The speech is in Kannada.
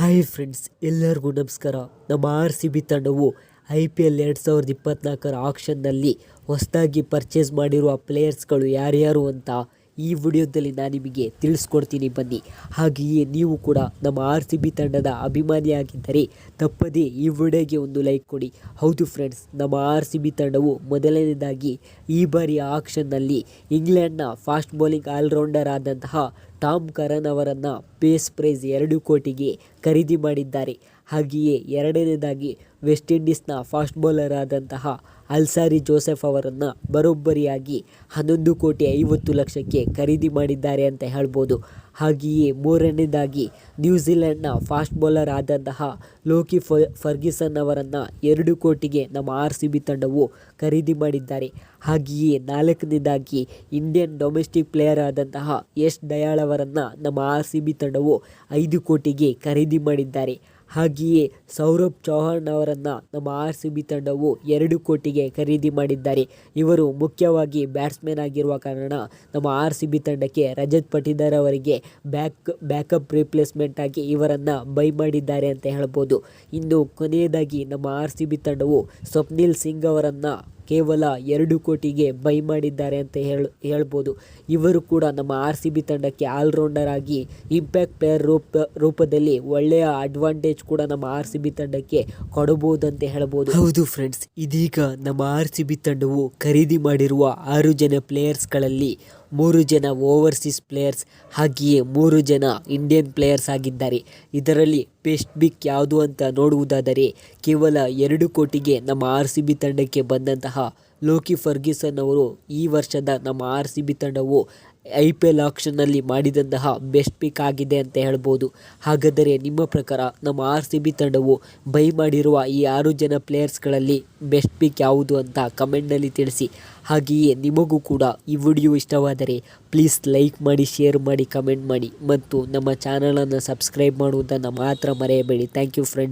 ಹಾಯ್ ಫ್ರೆಂಡ್ಸ್, ಎಲ್ಲರಿಗೂ ನಮಸ್ಕಾರ. ನಮ್ಮ RCB ತಂಡವು IPL 2024 ಆಕ್ಷನ್ನಲ್ಲಿ ಹೊಸದಾಗಿ ಪರ್ಚೇಸ್ ಮಾಡಿರುವ ಪ್ಲೇಯರ್ಸ್ಗಳು ಯಾರ್ಯಾರು ಅಂತ ಈ ವಿಡಿಯೋದಲ್ಲಿ ನಾನು ನಿಮಗೆ ತಿಳಿಸ್ಕೊಡ್ತೀನಿ ಬನ್ನಿ. ಹಾಗೆಯೇ ನೀವು ಕೂಡ ನಮ್ಮ RCB ತಂಡದ ಅಭಿಮಾನಿಯಾಗಿದ್ದರೆ ತಪ್ಪದೇ ಈ ವಿಡಿಯೋಗೆ ಒಂದು ಲೈಕ್ ಕೊಡಿ. ಹೌದು ಫ್ರೆಂಡ್ಸ್, ನಮ್ಮ RCB ತಂಡವು ಮೊದಲನೇದಾಗಿ ಈ ಬಾರಿಯ ಆಕ್ಷನ್ನಲ್ಲಿ ಇಂಗ್ಲೆಂಡ್ನ ಫಾಸ್ಟ್ ಬೌಲಿಂಗ್ ಆಲ್ರೌಂಡರ್ ಆದಂತಹ ಟಾಮ್ ಕರನ್ ಅವರನ್ನು ಬೇಸ್ ಪ್ರೈಸ್ 2 ಕೋಟಿಗೆ ಖರೀದಿ ಮಾಡಿದ್ದಾರೆ. ಹಾಗೆಯೇ ಎರಡನೇದಾಗಿ ವೆಸ್ಟ್ ಇಂಡೀಸ್ನ ಫಾಸ್ಟ್ ಬೌಲರ್ ಆದಂತಹ ಅಲ್ಸಾರಿ ಜೋಸೆಫ್ ಅವರನ್ನು ಬರೋಬ್ಬರಿಯಾಗಿ 11,50,00,000ಕ್ಕೆ ಖರೀದಿ ಮಾಡಿದ್ದಾರೆ ಅಂತ ಹೇಳ್ಬೋದು. ಹಾಗೆಯೇ ಮೂರನೇದಾಗಿ ನ್ಯೂಜಿಲೆಂಡ್ನ ಫಾಸ್ಟ್ ಬೌಲರ್ ಆದಂತಹ ಲೋಕಿ ಫರ್ಗ್ಯೂಸನ್ ಅವರನ್ನು 2 ಕೋಟಿಗೆ ನಮ್ಮ RCB ತಂಡವು ಖರೀದಿ ಮಾಡಿದ್ದಾರೆ. ಹಾಗೆಯೇ ನಾಲ್ಕನೇದಾಗಿ ಇಂಡಿಯನ್ ಡೊಮೆಸ್ಟಿಕ್ ಪ್ಲೇಯರ್ ಆದಂತಹ ಯಶ್ ದಯಾಳ್ ಅವರನ್ನು ನಮ್ಮ RCB ತಂಡವು 5 ಕೋಟಿಗೆ ಖರೀದಿ ಮಾಡಿದ್ದಾರೆ. ಹಾಗೆಯೇ ಸೌರಭ್ ಚೌಹಾಣ್ ಅವರನ್ನು ನಮ್ಮ RCB ತಂಡವು 2 ಕೋಟಿಗೆ ಖರೀದಿ ಮಾಡಿದ್ದಾರೆ. ಇವರು ಮುಖ್ಯವಾಗಿ ಬ್ಯಾಟ್ಸ್ಮನ್ ಆಗಿರುವ ಕಾರಣ ನಮ್ಮ RCB ತಂಡಕ್ಕೆ ರಜತ್ ಪಟಿದಾರ್ ಅವರಿಗೆ ಬ್ಯಾಕಪ್ ರಿಪ್ಲೇಸ್ಮೆಂಟ್ ಆಗಿ ಇವರನ್ನು ಬೈ ಮಾಡಿದ್ದಾರೆ ಅಂತ ಹೇಳ್ಬೋದು. ಇನ್ನು ಕೊನೆಯದಾಗಿ ನಮ್ಮ RCB ತಂಡವು ಸ್ವಪ್ನಿಲ್ ಸಿಂಗ್ ಅವರನ್ನು ಕೇವಲ 2 ಕೋಟಿಗೆ ಬೈ ಮಾಡಿದ್ದಾರೆ ಅಂತ ಹೇಳ್ಬೋದು. ಇವರು ಕೂಡ ನಮ್ಮ RCB ತಂಡಕ್ಕೆ ಆಲ್ರೌಂಡರ್ ಆಗಿ ಇಂಪ್ಯಾಕ್ಟ್ ಪ್ಲೇಯರ್ ರೂಪದಲ್ಲಿ ಒಳ್ಳೆಯ ಅಡ್ವಾಂಟೇಜ್ ಕೂಡ ನಮ್ಮ RCB ತಂಡಕ್ಕೆ ಕೊಡಬಹುದಂತೆ ಹೇಳ್ಬೋದು. ಹೌದು ಫ್ರೆಂಡ್ಸ್, ಇದೀಗ ನಮ್ಮ RCB ತಂಡವು ಖರೀದಿ ಮಾಡಿರುವ 6 ಜನ ಪ್ಲೇಯರ್ಸ್ಗಳಲ್ಲಿ 3 ಜನ ಓವರ್ಸೀಸ್ ಪ್ಲೇಯರ್ಸ್ ಹಾಗೆಯೇ 3 ಜನ ಇಂಡಿಯನ್ ಪ್ಲೇಯರ್ಸ್ ಆಗಿದ್ದಾರೆ. ಇದರಲ್ಲಿ ಬೆಸ್ಟ್ ಬಿಕ್ ಯಾವುದು ಅಂತ ನೋಡುವುದಾದರೆ ಕೇವಲ 2 ಕೋಟಿಗೆ ನಮ್ಮ RCB ತಂಡಕ್ಕೆ ಬಂದಂತಹ ಲೋಕಿ ಫರ್ಗ್ಯೂಸನ್ ಅವರು ಈ ವರ್ಷದ ನಮ್ಮ RCB ತಂಡವು IPL ಆಕ್ಷನ್ನಲ್ಲಿ ಮಾಡಿದಂತಹ ಬೆಸ್ಟ್ ಪಿಕ್ ಆಗಿದೆ ಅಂತ ಹೇಳ್ಬೋದು. ಹಾಗಾದರೆ ನಿಮ್ಮ ಪ್ರಕಾರ ನಮ್ಮ RCB ತಂಡವು ಬೈ ಮಾಡಿರುವ ಈ 6 ಜನ ಪ್ಲೇಯರ್ಸ್ಗಳಲ್ಲಿ ಬೆಸ್ಟ್ ಪಿಕ್ ಯಾವುದು ಅಂತ ಕಮೆಂಟ್ನಲ್ಲಿ ತಿಳಿಸಿ. ಹಾಗೆಯೇ ನಿಮಗೂ ಕೂಡ ಈ ವಿಡಿಯೋ ಇಷ್ಟವಾದರೆ ಪ್ಲೀಸ್ ಲೈಕ್ ಮಾಡಿ, ಶೇರ್ ಮಾಡಿ, ಕಮೆಂಟ್ ಮಾಡಿ ಮತ್ತು ನಮ್ಮ ಚಾನಲನ್ನು ಸಬ್ಸ್ಕ್ರೈಬ್ ಮಾಡುವುದನ್ನು ಮಾತ್ರ ಮರೆಯಬೇಡಿ. Thank you friends.